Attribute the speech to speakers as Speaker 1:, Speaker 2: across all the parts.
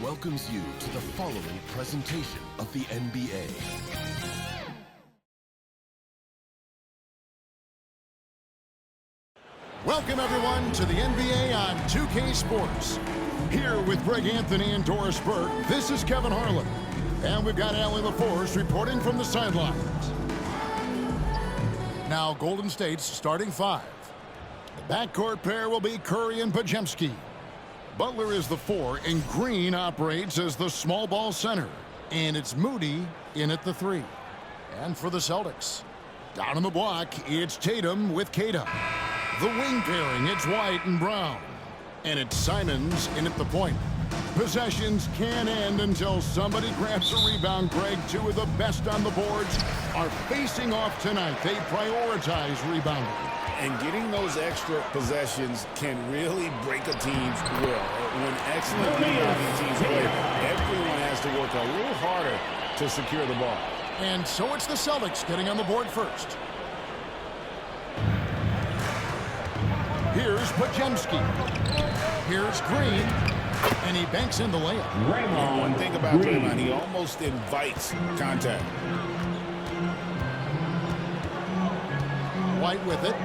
Speaker 1: welcomes you to the following presentation of the NBA.
Speaker 2: Welcome, everyone, to the NBA on 2K Sports. Here with Greg Anthony and Doris Burke, this is Kevin Harlan. And we've got Allie LaForce reporting from the sidelines. Now, Golden State's starting five. The backcourt pair will be Curry and Podziemski. Butler is the 4, and Green operates as the small ball center. And it's Moody in at the 3. And for the Celtics, down on the block, it's Tatum with Kata. The wing pairing, it's White and Brown. And it's Simons in at the point. Possessions can't end until somebody grabs a rebound. Greg, two of the best on the boards are facing off tonight. They prioritize rebounding.
Speaker 3: And getting those extra possessions can really break a team's will. When excellent rebounding teams play, everyone has to work a little harder to secure the ball.
Speaker 2: And so it's the Celtics getting on the board first. Here's Podziemski. Here's Green. And he banks in the layup.
Speaker 3: And one thing about Draymond, he almost invites contact.
Speaker 2: White with it.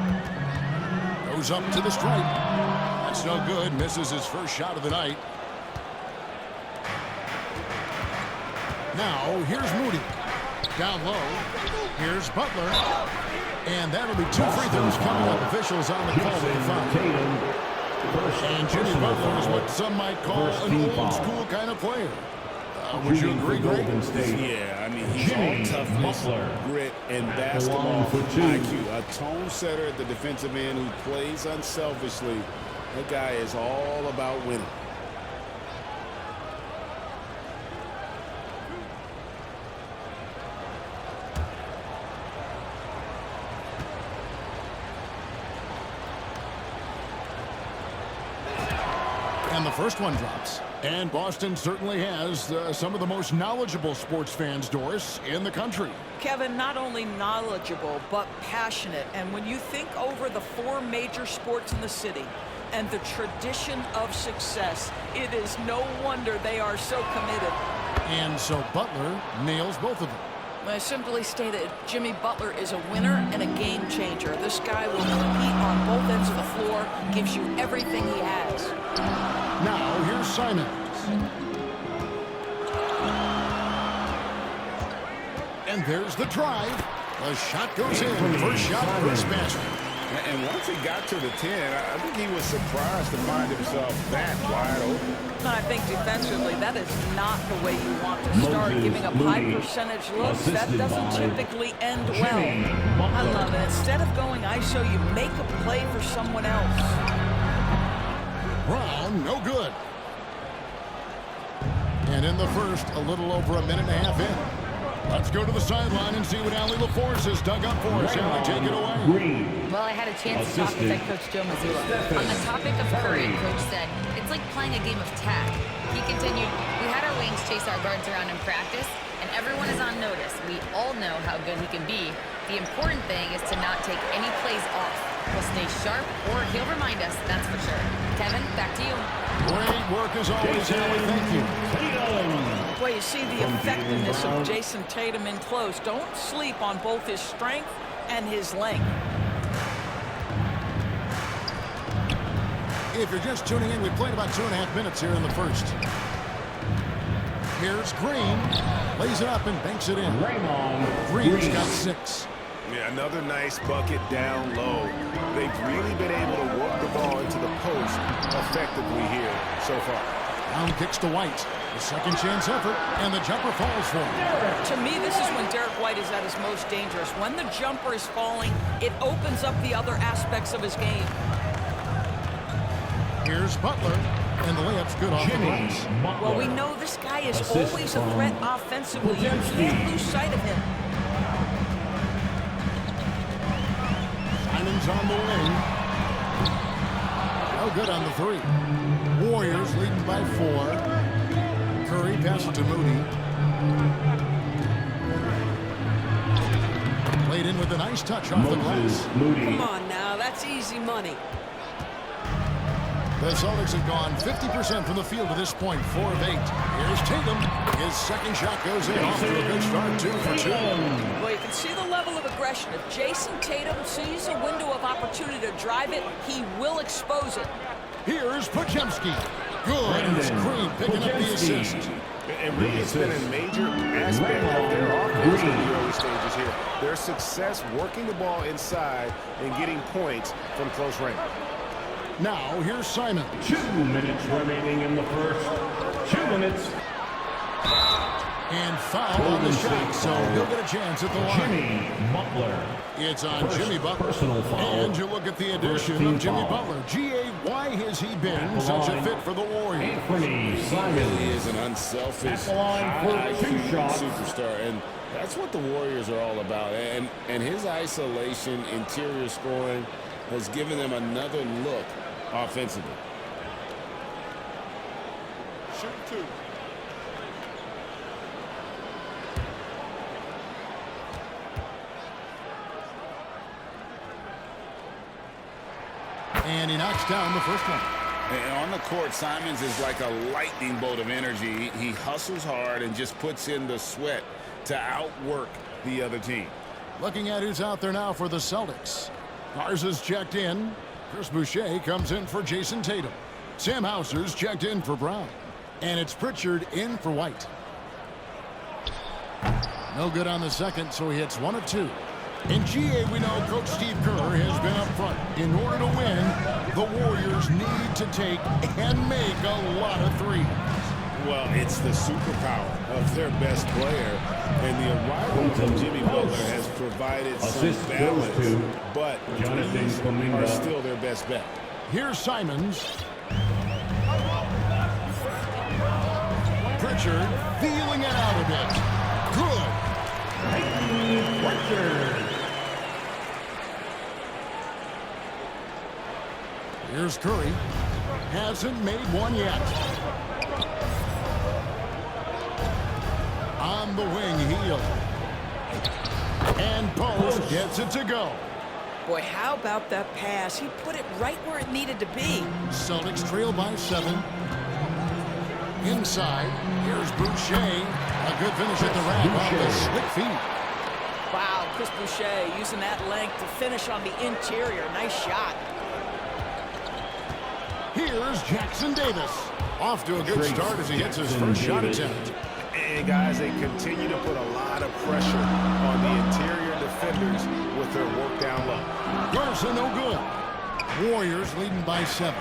Speaker 2: Goes up to the stripe. That's no good. Misses his first shot of the night. Now, here's Moody. Down low. Here's Butler. And that'll be 2 free throws coming up. Officials on the call with the foul. And Jimmy Butler is what some might call an old-school kind of player. Would you agree, Greg?
Speaker 3: Yeah, I mean, he's all toughness, grit, and basketball IQ. A tone setter at the defensive end who plays unselfishly. That guy is all about winning.
Speaker 2: And the first one drops. And Boston certainly has some of the most knowledgeable sports fans, Doris, in the country.
Speaker 4: Kevin, not only knowledgeable, but passionate. And when you think over the 4 major sports in the city and the tradition of success, it is no wonder they are so committed.
Speaker 2: And so Butler nails both of them.
Speaker 4: I simply stated, Jimmy Butler is a winner and a game changer. This guy will compete on both ends of the floor, gives you everything he has.
Speaker 2: Now, here's Simons. And there's the drive. The shot goes in. First shot, first basket.
Speaker 3: And once he got to the 10, I think he was surprised to find himself that wide open.
Speaker 4: I think defensively, that is not the way you want to start giving up high percentage looks. That doesn't typically end well. I love it. Instead of going ISO, you make a play for someone else.
Speaker 2: Brown, no good. And in the first, a little over a minute and a half in. Let's go to the sideline and see what Allie LaForce has dug up for us. Allie, take it away.
Speaker 5: Well, I had a chance to talk with head coach Joe Mazzulla. On the topic of Curry, coach said, it's like playing a game of tag. He continued, we had our wings chase our guards around in practice, and everyone is on notice. We all know how good he can be. The important thing is to not take any plays off. We'll stay sharp, or he'll remind us, that's for sure. Kevin, back to you.
Speaker 2: Great work as always, Allie. Thank you.
Speaker 4: Well, you see the effectiveness of Jason Tatum in close. Don't sleep on both his strength and his length.
Speaker 2: If you're just tuning in, we played about 2.5 minutes here in the first. Here's Green. Lays it up and banks it in. Green's got 6.
Speaker 3: Yeah, another nice bucket down low. They've really been able to work the ball into the post effectively here so far.
Speaker 2: Brown kicks to White. The second chance effort, and the jumper falls for him.
Speaker 4: To me, this is when Derek White is at his most dangerous. When the jumper is falling, it opens up the other aspects of his game.
Speaker 2: Here's Butler, and the layup's good off the glass.
Speaker 4: Well, we know this guy is always a threat offensively. You can't lose sight of him.
Speaker 2: Simons on the wing. No good on the 3. Warriors leading by 4. Curry passes to Moody. Played in with a nice touch off the glass.
Speaker 4: Come on now, that's easy money.
Speaker 2: The Celtics have gone 50% from the field at this point, 4 of 8. Here's Tatum. His second shot goes in. Off to a good start, 2 for 2.
Speaker 4: Well, you can see the level of aggression. If Jason Tatum sees a window of opportunity to drive it, he will expose it.
Speaker 2: Here's Podziemski. Good. And it's Green picking up the assist.
Speaker 3: And really, it's been a major aspect of their offense in the early stages here. Their success working the ball inside and getting points from close range.
Speaker 2: Now, here's Simon.
Speaker 6: 2 minutes remaining in the first. 2 minutes.
Speaker 2: And foul on the shot, so he'll get a chance at the line.
Speaker 6: Jimmy Butler.
Speaker 2: It's on Jimmy Butler.
Speaker 6: Personal foul.
Speaker 2: And you look at the addition of Jimmy Butler. G.A., why has he been such a fit for the Warriors?
Speaker 6: Anthony Simons.
Speaker 3: He is an unselfish, high IQ superstar, and that's what the Warriors are all about. And his isolation, interior scoring has given them another look offensively.
Speaker 2: Shoot 2. And he knocks down the first one.
Speaker 3: And on the court, Simons is like a lightning bolt of energy. He hustles hard and just puts in the sweat to outwork the other team.
Speaker 2: Looking at who's out there now for the Celtics. Garza's checked in. Chris Boucher comes in for Jason Tatum. Sam Hauser's checked in for Brown. And it's Pritchard in for White. No good on the second, so he hits 1 of 2. In GA, we know Coach Steve Kerr has been up front. In order to win, the Warriors need to take and make a lot of threes.
Speaker 3: Well, it's the superpower of their best player, and the arrival of Jimmy Butler has provided some balance, but threes are still their best bet.
Speaker 2: Here's Simons. Pritchard feeling it out a bit. Good. Here's Curry. Hasn't made one yet. On the wing, heel. And Post gets it to go.
Speaker 4: Boy, how about that pass? He put it right where it needed to be.
Speaker 2: Celtics trail by 7. Inside, here's Boucher. A good finish at the rack off the slick feet.
Speaker 4: Wow, Chris Boucher using that length to finish on the interior. Nice shot.
Speaker 2: Here's Jackson Davis. Off to a good start as he hits his first shot attempt.
Speaker 3: And guys, they continue to put a lot of pressure on the interior defenders with their work down low.
Speaker 2: Garza no good. Warriors leading by 7.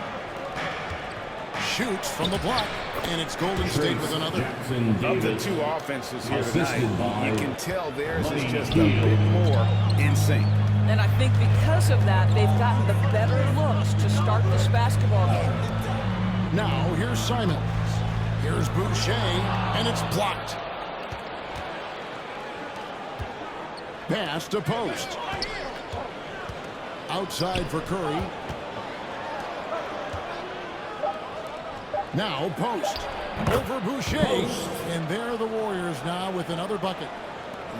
Speaker 2: Shoots from the block, and it's Golden State with another.
Speaker 3: Of the 2 offenses here tonight, you can tell theirs is just a bit more in sync.
Speaker 4: And I think because of that, they've gotten the better looks to start this basketball game.
Speaker 2: Now, here's Simons. Here's Boucher, and it's blocked. Pass to Post. Outside for Curry. Now Post. Over Boucher. And there are the Warriors now with another bucket.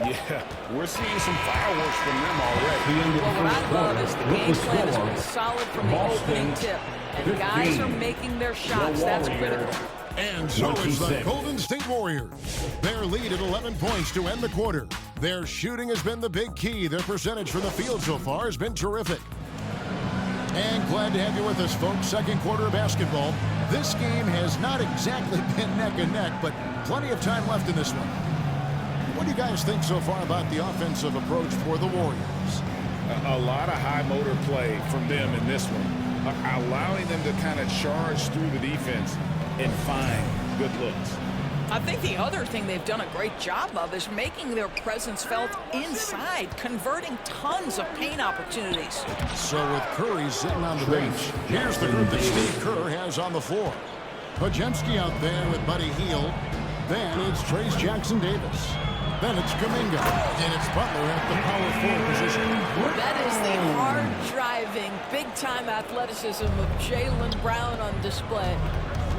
Speaker 3: Yeah, we're seeing some fireworks from them already.
Speaker 4: Well, what I love is the game plan has been solid from the opening tip. And guys are making their shots. That's critical.
Speaker 2: And so it's the Golden State Warriors. Their lead at 11 points to end the quarter. Their shooting has been the big key. Their percentage from the field so far has been terrific. And glad to have you with us, folks. Second quarter of basketball. This game has not exactly been neck and neck, but plenty of time left in this one. What do you guys think so far about the offensive approach for the Warriors?
Speaker 3: A lot of high motor play from them in this one, allowing them to kind of charge through the defense and find good looks.
Speaker 4: I think the other thing they've done a great job of is making their presence felt inside, converting tons of paint opportunities.
Speaker 2: So with Curry sitting on the bench, here's the group that Steve Kerr has on the floor. Podziemski out there with Buddy Hield. Then it's Trace Jackson Davis. Then it's Kuminga. And it's Butler at the power forward position.
Speaker 4: That is the hard-driving, big-time athleticism of Jaylen Brown on display.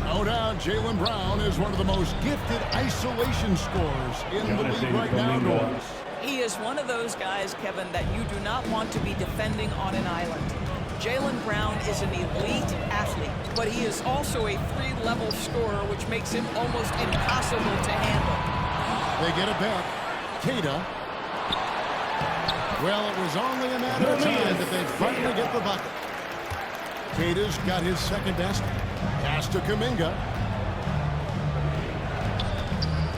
Speaker 2: No doubt, Jaylen Brown is one of the most gifted isolation scorers in the league right now, Norris.
Speaker 4: He is one of those guys, Kevin, that you do not want to be defending on an island. Jaylen Brown is an elite athlete, but he is also a three-level scorer, which makes him almost impossible to handle.
Speaker 2: They get it back. Kata. Well, it was only a matter of time that they finally get the bucket. Kata's got his second best. Pass to Kuminga.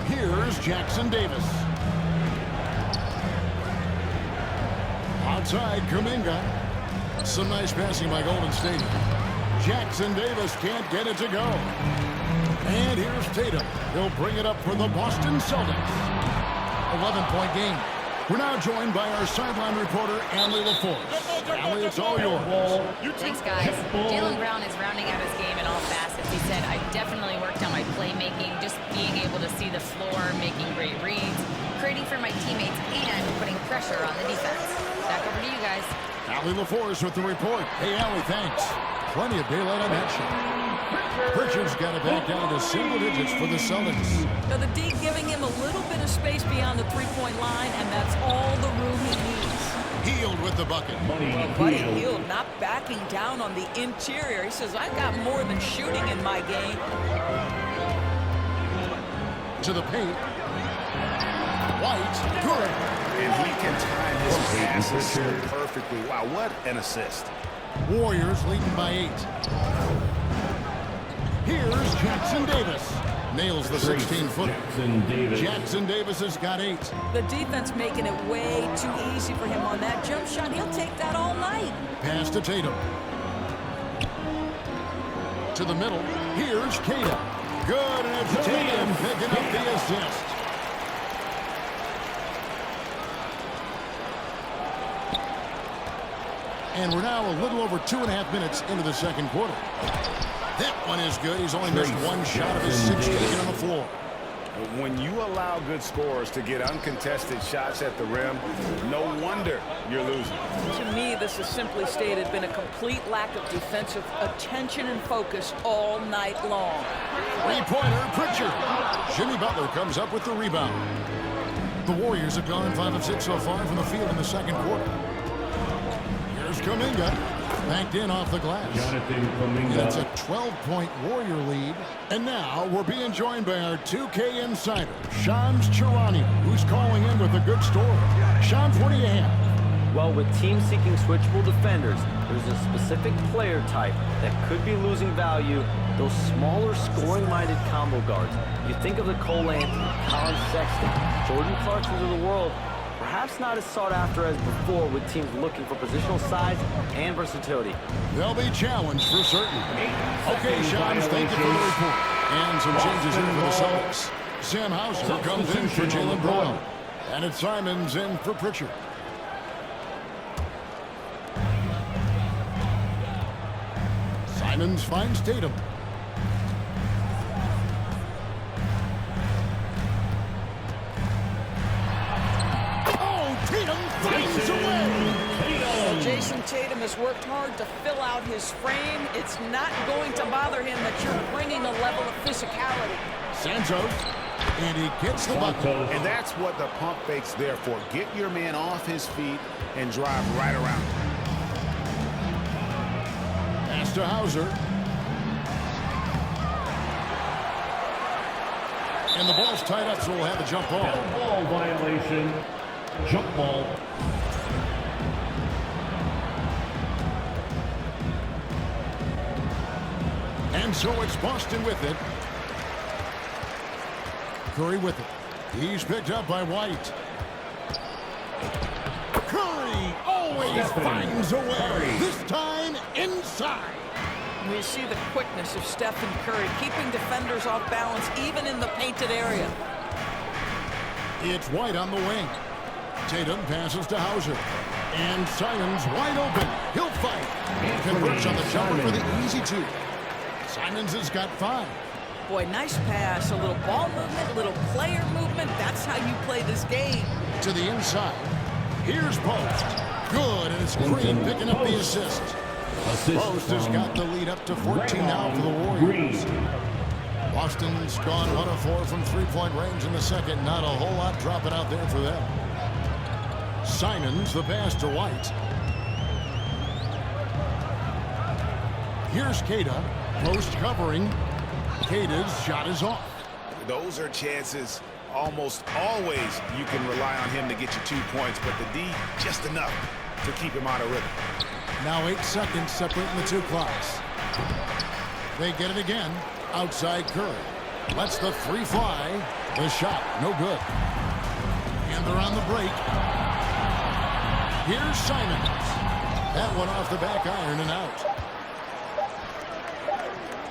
Speaker 2: Here's Jackson Davis. Outside, Kuminga. Some nice passing by Golden State. Jackson Davis can't get it to go. And here's Tatum. He'll bring it up for the Boston Celtics. 11-point game. We're now joined by our sideline reporter, Allie LaForce. Allie, it's all yours.
Speaker 5: Thanks, guys. Jaylen Brown is rounding out his game in all facets. He said, I definitely worked on my playmaking, just being able to see the floor, making great reads, creating for my teammates, and putting pressure on the defense. Back over to you guys.
Speaker 2: Allie LaForce with the report. Hey, Allie, thanks. Plenty of daylight on that shot. Pritchard's got it back down to single digits for the Celtics.
Speaker 4: Now the D giving him a little bit of space beyond the three-point line, and that's all the room he needs.
Speaker 2: Hield with the bucket.
Speaker 4: Well, Buddy Hield not backing down on the interior. He says, I've got more than shooting in my game.
Speaker 2: To the paint. White, good.
Speaker 7: And he can time his passes so perfectly. Wow, what an assist.
Speaker 2: Warriors leading by 8. Here's Jackson Davis. Nails the 16-footer. Jackson Davis has got 8.
Speaker 4: The defense making it way too easy for him on that jump shot. He'll take that all night.
Speaker 2: Pass to Tatum. To the middle. Here's Kata. Good, and it's Tatum picking up the assist. And we're now a little over 2.5 minutes into the second quarter. That one is good. He's only missed one shot of his 6 taken on the floor.
Speaker 7: When you allow good scorers to get uncontested shots at the rim, no wonder you're losing.
Speaker 4: To me, this has simply stated been a complete lack of defensive attention and focus all night long.
Speaker 2: Three-pointer, Pritchard. Jimmy Butler comes up with the rebound. The Warriors have gone 5 of 6 so far from the field in the second quarter. Here's Kuminga. Backed in off the glass. And it's a 12-point Warrior lead. And now we're being joined by our 2K insider, Shams Charania, who's calling in with a good story. Shams, what do you have?
Speaker 8: Well, with teams seeking switchable defenders, there's a specific player type that could be losing value, those smaller scoring-minded combo guards. You think of the Cole Anthony, Colin Sexton, Jordan Clarksons of the world, perhaps not as sought after as before with teams looking for positional size and versatility.
Speaker 2: They'll be challenged for certain. Okay, Shams, thank you for the report. And some changes here for the Celtics. Sam Hauser comes in for Jaylen Brown. And it's Simons in for Pritchard. Simons finds Tatum.
Speaker 4: Jason Tatum has worked hard to fill out his frame. It's not going to bother him that you're bringing a level of physicality.
Speaker 2: Santos, and he gets the bucket.
Speaker 7: And that's what the pump fake's there for. Get your man off his feet and drive right around.
Speaker 2: Pass to Hauser. And the ball's tied up, so we'll have a jump ball.
Speaker 6: Ball violation. Jump ball.
Speaker 2: And so it's Boston with it. Curry with it. He's picked up by White. Curry always finds a way. This time inside.
Speaker 4: We see the quickness of Stephen Curry, keeping defenders off balance even in the painted area.
Speaker 2: It's White on the wing. Tatum passes to Hauser. And Simons wide open. He'll fight. And converts on the jumper for the easy 2. Simons has got 5.
Speaker 4: Boy, nice pass. A little ball movement, a little player movement. That's how you play this game.
Speaker 2: To the inside. Here's Post. Good, and it's Green picking up the assist. Post has got the lead up to 14 now for the Warriors. Boston's gone 1 of 4 from three-point range in the second. Not a whole lot dropping out there for them. Simons, the pass to White. Here's Queta. Post covering. Queta's shot is off.
Speaker 7: Those are chances almost always you can rely on him to get you 2 points, but the D just enough to keep him out of rhythm.
Speaker 2: Now 8 seconds separating the two clocks. They get it again. Outside Curry. Lets the three fly. The shot, no good. And they're on the break. Here's Simons. That one off the back iron and out.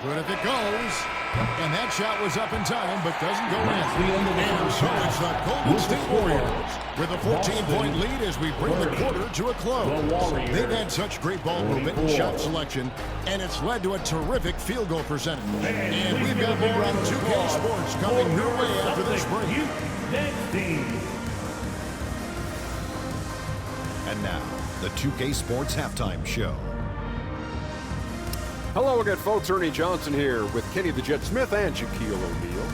Speaker 2: Good if it goes. And that shot was up in time, but doesn't go in. And so it's the Golden State Warriors with a 14-point lead as we bring the quarter to a close. They've had such great ball movement and shot selection, and it's led to a terrific field goal percentage. And we've got more on 2K Sports coming your way after this break.
Speaker 9: And now, the 2K Sports Halftime Show.
Speaker 10: Hello again, folks. Ernie Johnson here with Kenny the Jet Smith and Shaquille O'Neal.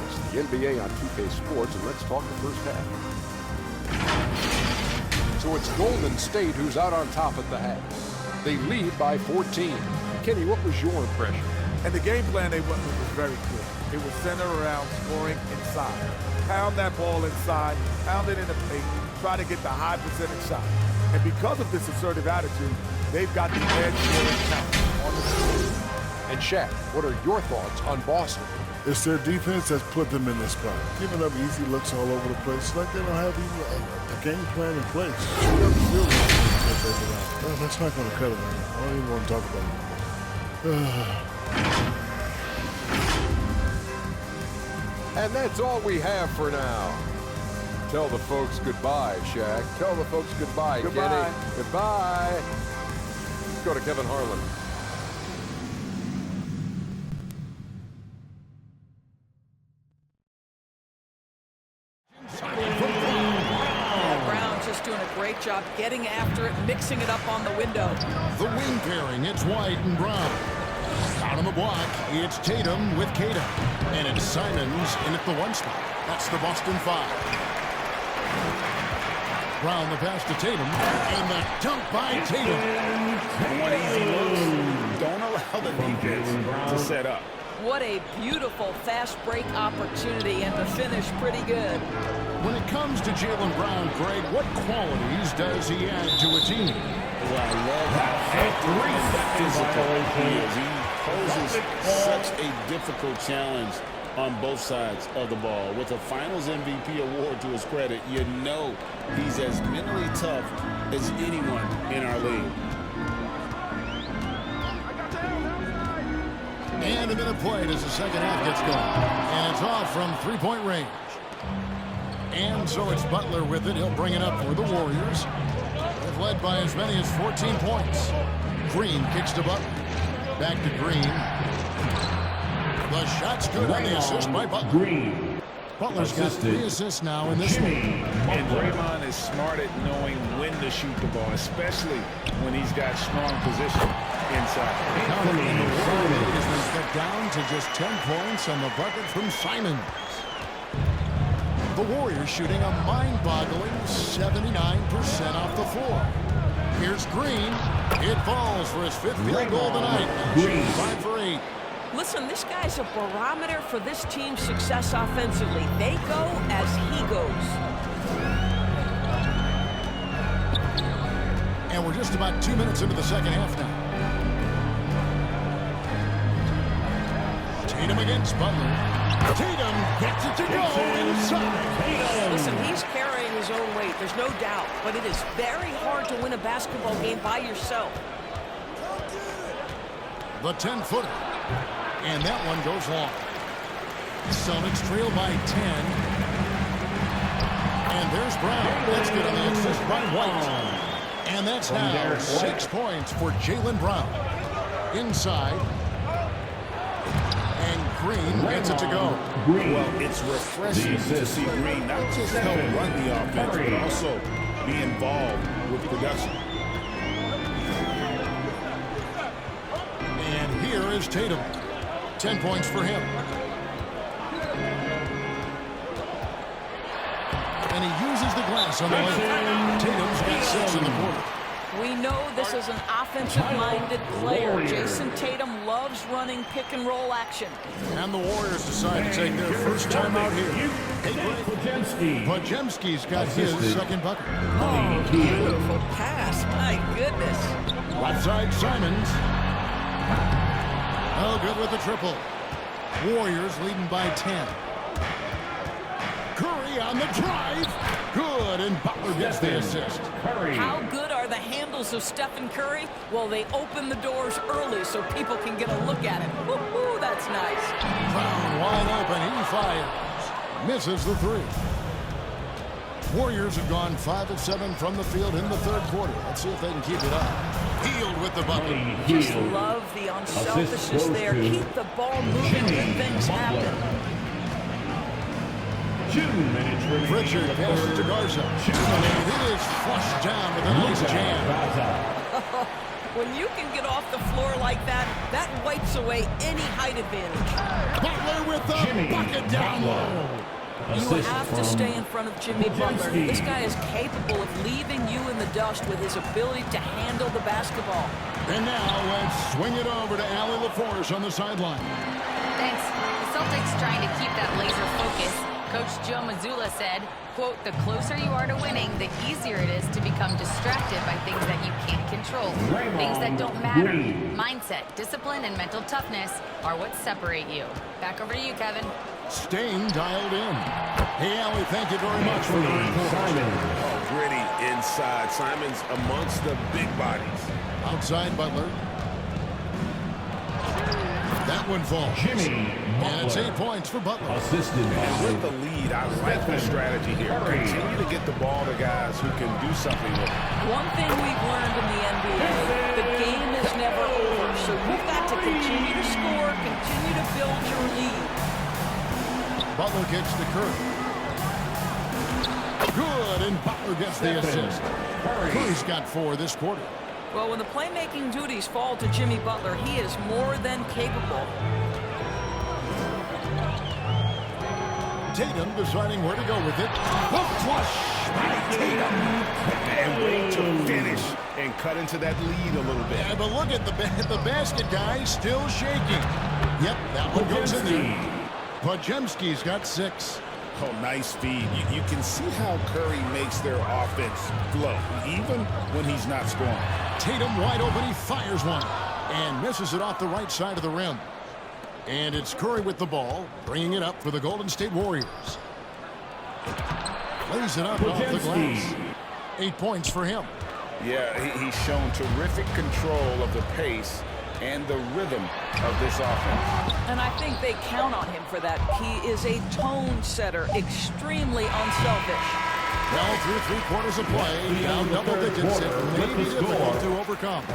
Speaker 10: It's the NBA on 2K Sports, and let's talk the first half. So it's Golden State who's out on top at the half. They lead by 14. Kenny, what was your impression?
Speaker 11: And the game plan they went with was very clear. It was centered around scoring inside. Pound that ball inside, pound it in the paint, try to get the high percentage shot. And because of this assertive attitude, they've got the edge scoring count on the field.
Speaker 10: And Shaq, what are your thoughts on Boston?
Speaker 12: It's their defense that's put them in this spot. Giving up easy looks all over the place. It's like they don't have even a game plan in place. Shoot up the field. Well, that's not going to cut it. I don't even want to talk about it.
Speaker 10: And that's all we have for now. Tell the folks goodbye, Shaq. Tell the folks goodbye,
Speaker 11: Goodbye.
Speaker 10: Kenny. Goodbye. Let's go to Kevin Harlan.
Speaker 4: Brown's just doing a great job getting after it, mixing it up on the window.
Speaker 2: The wing pairing, it's White and Brown. Out on the block, it's Tatum with Queta. And it's Simons in at the one spot. That's the Boston Five. Brown the pass to Tatum. And the dunk by Tatum.
Speaker 7: One easy look. Don't allow the defense to set up.
Speaker 4: What a beautiful fast break opportunity, and the finish pretty good.
Speaker 2: When it comes to Jaylen Brown, Greg, what qualities does he add to a team?
Speaker 3: Well, I love how physical he is. He poses such a difficult challenge on both sides of the ball. With a Finals MVP award to his credit, you know he's as mentally tough as anyone in our league.
Speaker 2: And a minute played as the second half gets going. And it's off from three-point range. And so it's Butler with it. He'll bring it up for the Warriors. They've led by as many as 14 points. Green kicks to Butler. Back to Green. The shot's good on the assist by Butler.
Speaker 6: Green.
Speaker 2: Butler's got 3 assists now in this one.
Speaker 7: And Draymond is smart at knowing when to shoot the ball, especially when he's got strong position inside.
Speaker 2: And the Warriors has been cut down to just 10 points on the bucket from Simons. The Warriors shooting a mind-boggling 79% off the floor. Here's Green. It falls for his 5th field goal tonight. Green 5 for 8.
Speaker 4: Listen, this guy's a barometer for this team's success offensively. They go as he goes.
Speaker 2: And we're just about 2 minutes into the second half now. Tatum against Butler. Tatum gets it to go inside.
Speaker 4: Listen, he's carrying his own weight. There's no doubt. But it is very hard to win a basketball game by yourself.
Speaker 2: The 10-footer. And that one goes long. Celtics trail by 10. And there's Brown. That's good on the assist by White. And that's now 6 points for Jaylen Brown. Inside. And Green gets it to go.
Speaker 7: Well, it's refreshing to see Green not just help run the offense, but also be involved with production.
Speaker 2: And here is Tatum. 10 points for him. And he uses the glass on the way. Tatum's got 6 in the quarter.
Speaker 4: We know this is an offensive-minded player. Jason Tatum loves running pick-and-roll action.
Speaker 2: And the Warriors decide to take their first time out here. Podziemski's got his second bucket.
Speaker 4: Oh, beautiful pass. My goodness.
Speaker 2: Left side, Simons. Oh, good with the triple. Warriors leading by 10. Curry on the drive. Good, and Butler gets the assist.
Speaker 4: How good are the handles of Stephen Curry? Well, they open the doors early so people can get a look at it. Woo-hoo, that's nice.
Speaker 2: Brown wide open. He fires. Misses the three. Warriors have gone 5 of 7 from the field in the third quarter. Let's see if they can keep it up. Healed with the bucket.
Speaker 4: Just love the unselfishness there. Keep the ball moving and things happen.
Speaker 6: 2 minutes remaining.
Speaker 2: Pritchard passes to Garza. And it is flushed down with a nice jam.
Speaker 4: When you can get off the floor like that, that wipes away any height advantage.
Speaker 2: Butler with the bucket down low.
Speaker 4: You have to stay in front of Jimmy Butler. This guy is capable of leaving you in the dust with his ability to handle the basketball.
Speaker 2: And now let's swing it over to Allie LaForce on the sideline.
Speaker 5: Thanks. The Celtics trying to keep that laser focus. Coach Joe Mazzulla said, quote, "The closer you are to winning, the easier it is to become distracted by things that you can't control. Things that don't matter. Mindset, discipline, and mental toughness are what separate you." Back over to you, Kevin.
Speaker 2: Stain dialed in. Hey, Allie, thank you very much for the report.
Speaker 3: Oh, gritty inside. Simons amongst the big bodies.
Speaker 2: Outside Butler. That one falls. And it's 8 points for Butler.
Speaker 3: And with the lead, I like the strategy here. Continue to get the ball to guys who can do something with it.
Speaker 4: One thing we've learned in the NBA, the game is never over. So you've got to continue to score, continue to build your lead.
Speaker 2: Butler kicks to Curry. Good, and Butler gets the assist. Curry's got 4 this quarter.
Speaker 4: Well, when the playmaking duties fall to Jimmy Butler, he is more than capable.
Speaker 2: Tatum deciding where to go with it. Hook flush by Tatum.
Speaker 3: And waiting to finish and cut into that lead a little bit.
Speaker 2: Yeah, but look at the basket guy still shaking. Yep, that one goes in there. Podziemski's got 6.
Speaker 3: Oh, nice feed. You can see how Curry makes their offense flow, even when he's not scoring.
Speaker 2: Tatum wide open. He fires one and misses it off the right side of the rim. And it's Curry with the ball, bringing it up for the Golden State Warriors. Lays it up off the glass. 8 points for him.
Speaker 3: Yeah, he's shown terrific control of the pace and the rhythm of this offense.
Speaker 4: And I think they count on him for that. He is a tone setter, extremely unselfish.
Speaker 2: Well, through 3 quarters of play, down double digits, it may be difficult to overcome.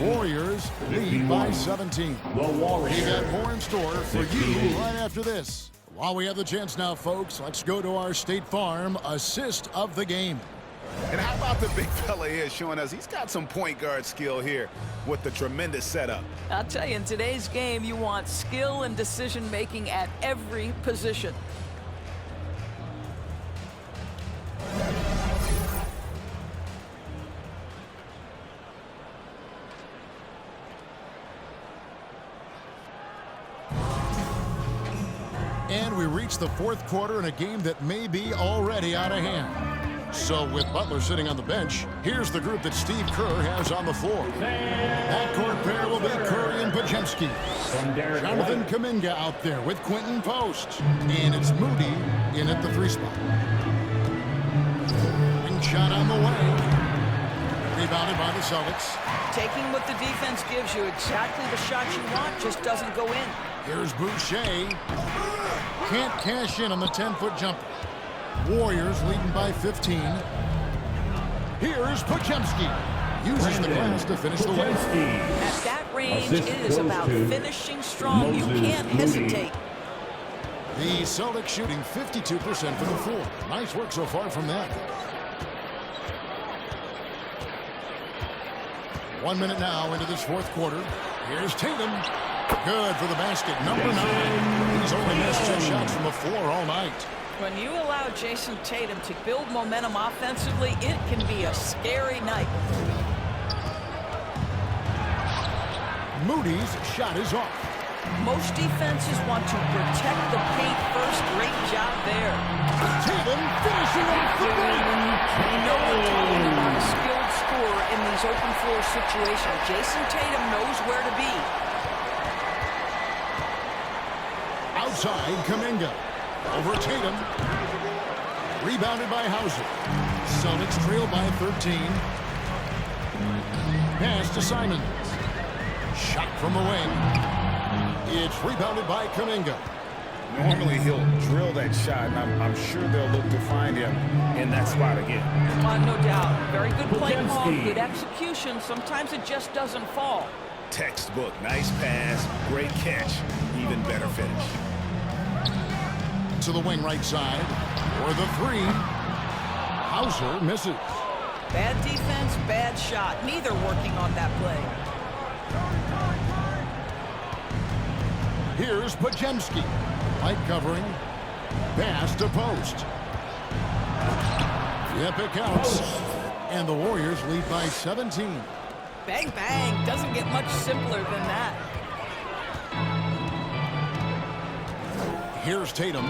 Speaker 2: Warriors lead by 17. We got more in store for you right after this. While we have the chance now, folks, let's go to our State Farm assist of the game.
Speaker 7: And how about the big fella here showing us he's got some point guard skill here with the tremendous setup.
Speaker 4: I'll tell you, in today's game, you want skill and decision-making at every position.
Speaker 2: And we reach the 4th quarter in a game that may be already out of hand. So with Butler sitting on the bench, here's the group that Steve Kerr has on the floor. That court pair will be Curry and Podziemski. Jonathan Kuminga out there with Quentin Post. And it's Moody in at the 3 spot. Wing shot on the way. Rebounded by the Celtics.
Speaker 4: Taking what the defense gives you, exactly the shot you want, just doesn't go in.
Speaker 2: Here's Boucher. Can't cash in on the 10-foot jumper. Warriors leading by 15. Here's Podziemski. Uses the glass to finish the way.
Speaker 4: At that range, it is about finishing strong. You can't hesitate.
Speaker 2: The Celtics shooting 52% from the floor. Nice work so far from that. 1 minute now into this 4th quarter. Here's Tatum. Good for the basket. Number 9. He's only missed 2 shots from the floor all night.
Speaker 4: When you allow Jason Tatum to build momentum offensively, it can be a scary night.
Speaker 2: Moody's shot is off.
Speaker 4: Most defenses want to protect the paint first. Great job there.
Speaker 2: Tatum finishing off the break.
Speaker 4: We know we're talking about a skilled scorer in these open floor situations. Jason Tatum knows where to be.
Speaker 2: Outside, Kuminga. Over Tatum. Rebounded by Hauser. Celtics trail by 13. Pass to Simons. Shot from the wing. It's rebounded by Kuminga.
Speaker 7: Normally he'll drill that shot, and I'm sure they'll look to find him in that spot again.
Speaker 4: No doubt. Very good play call, good execution. Sometimes it just doesn't fall.
Speaker 7: Textbook. Nice pass. Great catch. Even better finish.
Speaker 2: To the wing right side. For the three. Hauser misses.
Speaker 4: Bad defense, bad shot. Neither working on that play.
Speaker 2: Here's Pajemski. Light covering. Pass to post. Yep, it counts. And the Warriors lead by 17.
Speaker 4: Bang, bang. Doesn't get much simpler than that.
Speaker 2: Here's Tatum.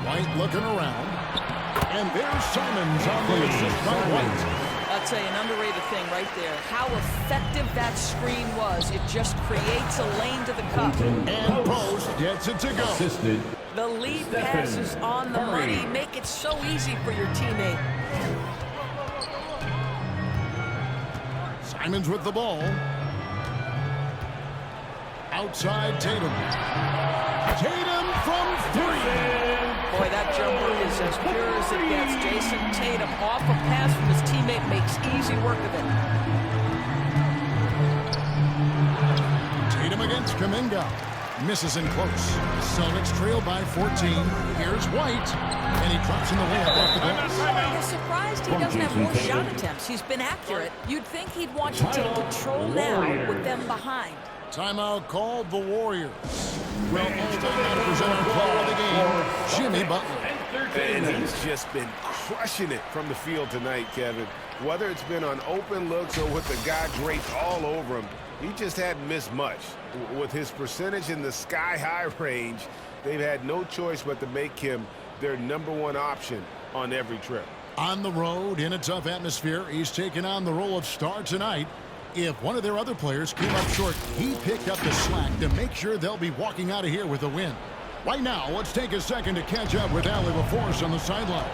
Speaker 2: White looking around. And there's Simons on the assist by White.
Speaker 4: I'll tell you, an underrated thing right there. How effective that screen was. It just creates a lane to the cup.
Speaker 2: And Post gets it to go.
Speaker 6: Assisted.
Speaker 4: The lead pass is on the money. Make it so easy for your teammate.
Speaker 2: Simons with the ball. Outside Tatum. Tatum from three.
Speaker 4: Boy, that jumper is as pure as it gets. Jason Tatum off a pass from his teammate makes easy work of it.
Speaker 2: Tatum against Kuminga. Misses in close. Celtics trail by 14. Here's White. And he drops in the layup off the glass.
Speaker 4: I was surprised he doesn't have more shot attempts. He's been accurate. You'd think he'd want to take control now with them behind.
Speaker 2: Timeout called the Warriors. Well, time to present our player of the game, Jimmy Butler.
Speaker 3: And he's just been crushing it from the field tonight, Kevin. Whether it's been on open looks or with the guy draped all over him, he just hadn't missed much. With his percentage in the sky-high range, they've had no choice but to make him their #1 option on every trip.
Speaker 2: On the road, in a tough atmosphere, he's taken on the role of star tonight. If one of their other players came up short, he picked up the slack to make sure they'll be walking out of here with a win. Right now, let's take a second to catch up with Allie LaForce on the sideline.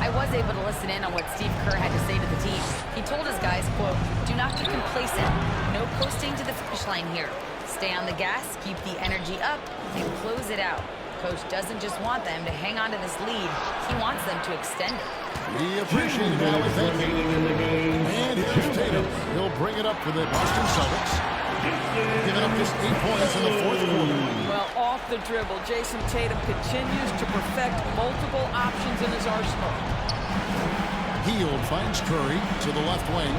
Speaker 5: I was able to listen in on what Steve Kerr had to say to the team. He told his guys, quote, "Do not get complacent. No coasting to the finish line here. Stay on the gas, keep the energy up, and close it out." Coach doesn't just want them to hang on to this lead. He wants them to extend it.
Speaker 2: We appreciate it, Allie. Thank you. And here's Tatum. He'll bring it up for the Boston Celtics. Giving up just 8 points in the fourth quarter.
Speaker 4: Well, off the dribble, Jason Tatum continues to perfect multiple options in his arsenal.
Speaker 2: Hield finds Curry to the left wing.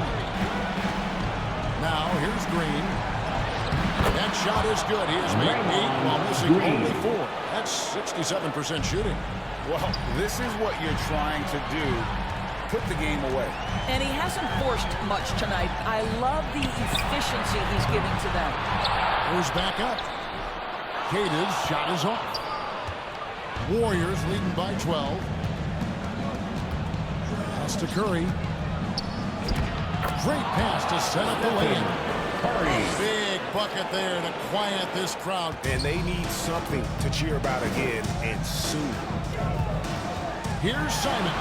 Speaker 2: Now here's Green. That shot is good. He has made 8 while missing only 4. That's 67% shooting.
Speaker 7: Well, this is what you're trying to do. Put the game away.
Speaker 4: And he hasn't forced much tonight. I love the efficiency he's giving to them.
Speaker 2: Goes back up. Cade's shot is off. Warriors leading by 12. Pass to Curry. Great pass to set up the lane. Big bucket there to quiet this crowd.
Speaker 7: And they need something to cheer about again, and soon.
Speaker 2: Here's Simons.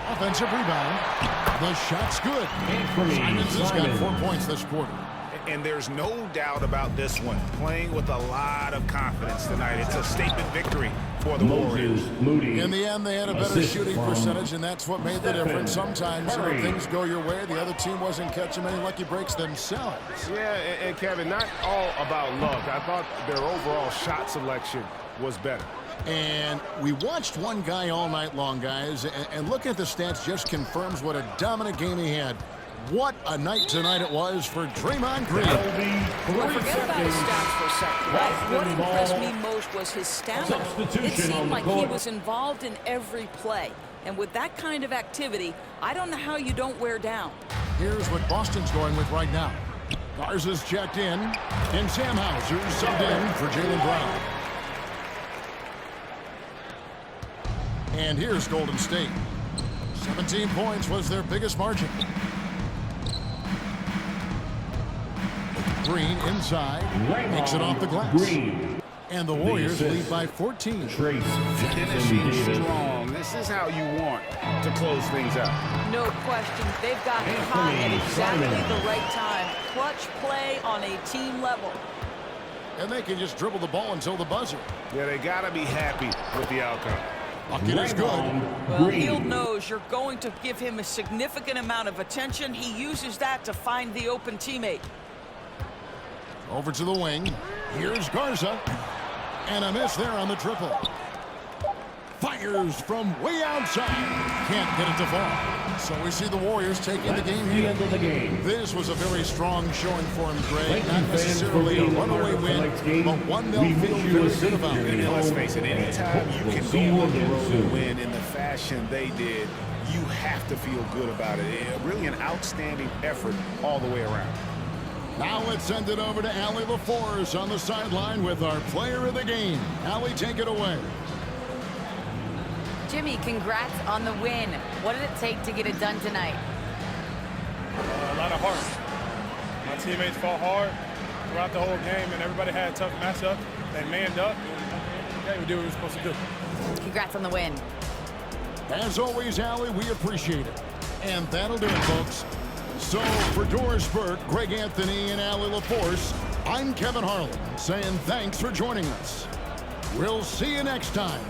Speaker 2: Offensive rebound. The shot's good. Simons has got 4 points this quarter.
Speaker 7: And there's no doubt about this one. Playing with a lot of confidence tonight. It's a statement victory for the Warriors.
Speaker 2: In the end, they had a better shooting percentage, and that's what made the difference. Sometimes, things go your way. The other team wasn't catching many lucky breaks themselves.
Speaker 3: Yeah, and Kevin, not all about luck. I thought their overall shot selection was better.
Speaker 2: And we watched one guy all night long, guys, and looking at the stats just confirms what a dominant game he had. What a night tonight it was for Draymond Green.
Speaker 4: Well, forget about his stats for a second, right? What impressed me most was his stamina. It seemed like he was involved in every play. And with that kind of activity, I don't know how you don't wear down.
Speaker 2: Here's what Boston's going with right now. Garza's checked in, and Sam Hauser's subbed in for Jaylen Brown. And here's Golden State. 17 points was their biggest margin. Green inside, makes it off the glass. And the Warriors lead by 14.
Speaker 3: Finishing strong. This is how you want to close things out.
Speaker 4: No question. They've gotten hot at exactly the right time. Clutch play on a team level.
Speaker 2: And they can just dribble the ball until the buzzer.
Speaker 7: Yeah, they got to be happy with the outcome.
Speaker 2: Bucket is good.
Speaker 4: Well, Hield knows you're going to give him a significant amount of attention. He uses that to find the open teammate.
Speaker 2: Over to the wing. Here's Garza. And a miss there on the triple. Fires from way outside. Can't get it to fall. So we see the Warriors taking the game here. This was a very strong showing for him, Greg. Not necessarily a runaway win, but one they'll feel very good about.
Speaker 7: And let's face it, anytime you can go on the road and win in the fashion they did, you have to feel good about it. Really an outstanding effort all the way around.
Speaker 2: Now let's send it over to Allie LaForce on the sideline with our player of the game. Allie, take it away.
Speaker 5: Jimmy, congrats on the win. What did it take to get it done tonight?
Speaker 13: A lot of heart. My teammates fought hard throughout the whole game, and everybody had a tough matchup. They manned up, and we did what we were supposed to do.
Speaker 5: Congrats on the win.
Speaker 2: As always, Allie, we appreciate it. And that'll do it, folks. So, for Doris Burke, Greg Anthony, and Allie LaForce, I'm Kevin Harlan, saying thanks for joining us. We'll see you next time.